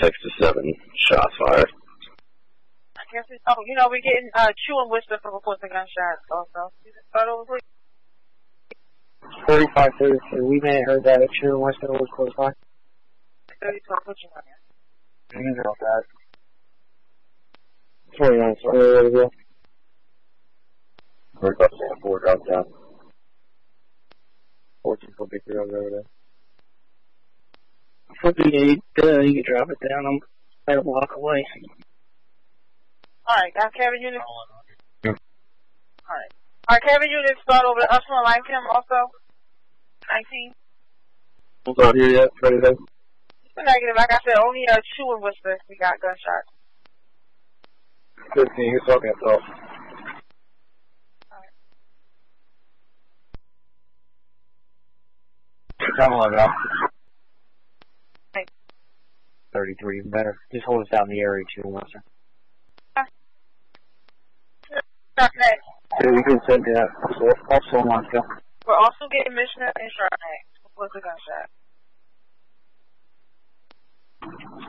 6 to 7 shots fired. I guess it's, oh, you know, we're getting Chew and Whisper for reports of gunshots also. You can start over, please. 3533, we may have heard that a Chew and Whisper was close by. 32, put you on there. You know that. 29, sorry, there we go. We're about to say 4 drops down. 14 for Victory over there. 48, you can drop it down. I'm about a block away. Alright, got Kevin units. Yep. Alright, Kevin units start over to us from line Kim also. 19. Who's out here yet? Ready then? Negative, like I said, only Chew and Whisper we got gunshots. 15, who's talking about? Come on, now. Hey. 33, even better. Just hold us out in the area, Chew and Whisper. Sharpnack. Yeah, we can send that. Also on Moscow. We're also getting Missioner and Sharpnack with a gunshot.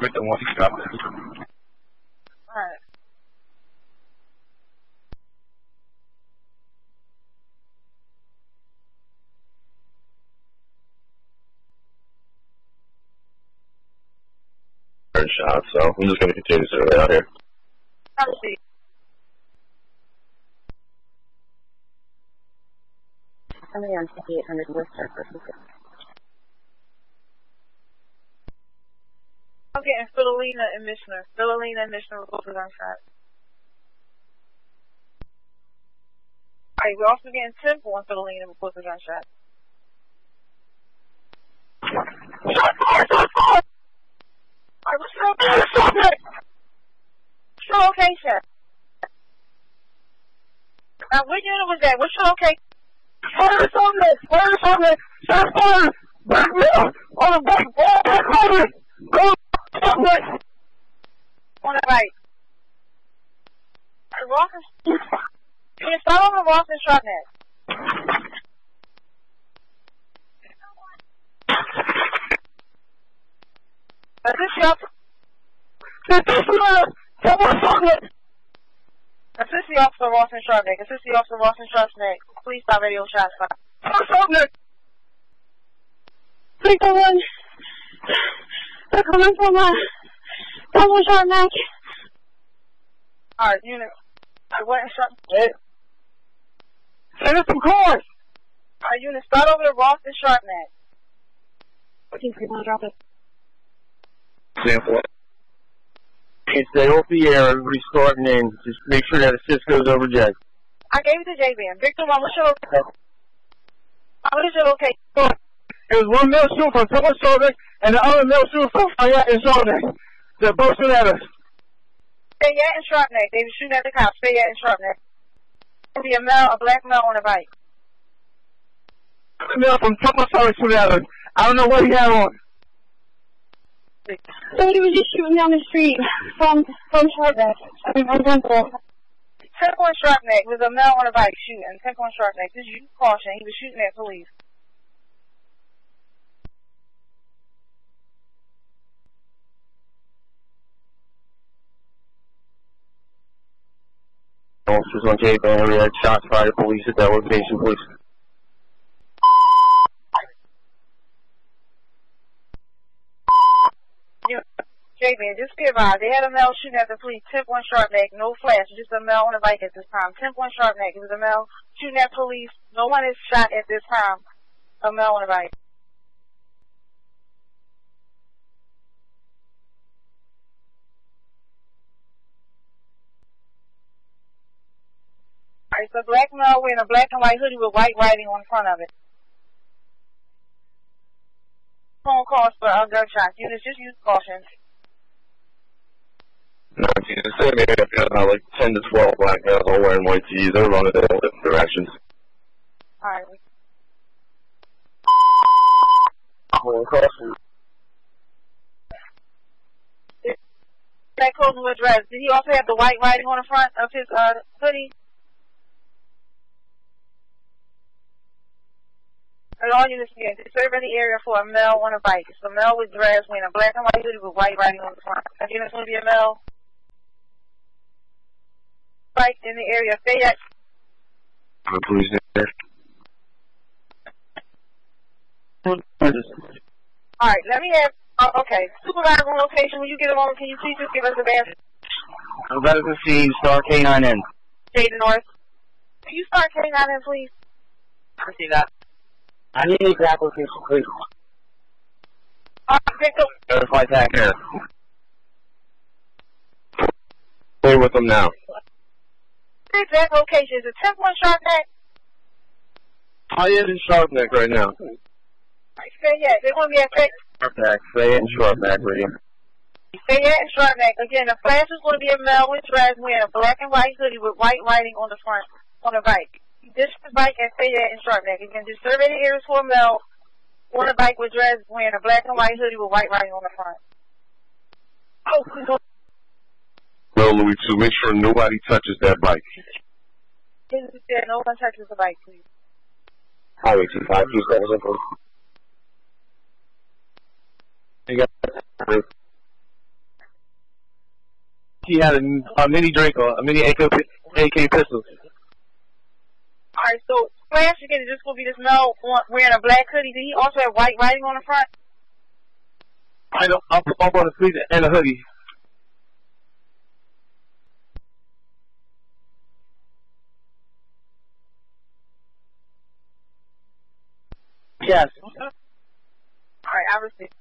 With the one stop. Alright. Shot, so I'm just going to continue to survey out here. Copy. Somebody on 5800 Worcester for I'm getting Philolina and Missioner. Philolina and Missioner will go for gunshot. Alright, we're also getting Temple and Philolina will go for gunshot. Alright, what's your location? What's your location? Now, what unit was that? What's your location? Fire something! Fire something! Shot fire! Back down! On the back! Back over! Go! Something! On the right. Alright, Ross and... Can you start over Ross and Sharpnack? Assist the officer. Assist the officer Ross and Sharpnack. Assist the officer Ross and Sharpnack. Please stop radio shots fired. Take the one. They're coming from double Sharpnack. Alright, unit. I went and Sharpnack. Send us some cars! Alright, unit, start over to Ross and Sharpnack. 14 people, drop it. Sample. Okay, stay off the air, everybody's starting in. Just make sure that assist goes over Jay. I gave it to J-Van. Victor, what's your okay? What is your okay? It was one male shooter from Pepper Shoulder and the other male shooter from Fayette and Shoulder. They're both shooting at us. Fayette and Sharpnack. They were shooting at the cops. Fayette and Sharpnack. There'll be a black male on a bike. The male from Pepper Shoulder shooting at us. I don't know what he had on. Somebody was just shooting down the street from Sharpnack. I mean, from Temple. Temple and Sharpnack was a male on a bike shooting. Temple and Sharpnack. Just use caution. He was shooting at police. Officers on J-Van, we had shots fired at police at that location, please. J-Man, just be advised. They had a male shooting at the police. Temple and Sharpnack, no flash, just a male on a bike at this time. Temple and Sharpnack, it was a male shooting at police. No one is shot at this time. A male on a bike. Alright, so black male wearing a black and white hoodie with white writing on the front of it. Phone calls for gunshots. Units, just use caution. 19 to 7, like 10 to 12 black guys all wearing white tees. They're running in all different directions. Alright. That clothing was dressed. Did he also have the white writing on the front of his hoodie? all units again. Survey the area for a male on a bike. It's a male with dreads wearing a black and white hoodie with white writing on the front. Again, it's going to be a male bike in the area of Fayette. Police there. Alright, let me have, okay. Supervisor on location, when you get a moment, can you please just give us a badge? Better to see Star K9 in. State North. Can you start K9 in, please? I see that. I need the application, please. Victor. Verify TacAir. Stay with them now. Exact location. Is it 10-1 Sharpnack? Oh, yeah, in Sharpnack right now. Fayette. They're going to be at Sharpnack. Fayette and Sharpnack, radio. Fayette and Sharpnack. Again, the flash is going to be a male with dreads wearing a black and white hoodie with white writing on the front on the bike. This is the bike at Fayette and Sharpnack. Again, just survey the areas for a male on a bike with dreads wearing a black and white hoodie with white writing on the front. No, Louis, to make sure nobody touches that bike. No one touches the bike, please. Highway 25, please, that was it. You got he had a mini Draco, a mini AK pistol. Alright, so flash again is just going to be this male wearing a black hoodie. Did he also have white writing on the front? I know, I'm on the street and a hoodie. Yes. Alright, I received.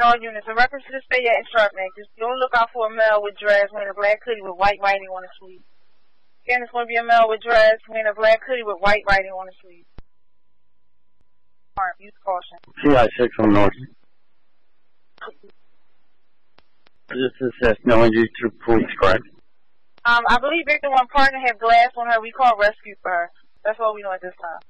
All units, in reference to this Fayette and Sharpnack, just go look out for a male with dreads wearing a black hoodie with white writing on his sleeve. Again, it's going to be a male with dreads wearing a black hoodie with white writing on his sleeve. Alright, use caution. CI6 from north. This is no injury to police, correct? I believe Victor one partner had glass on her. We called rescue for her. That's all we know at this time.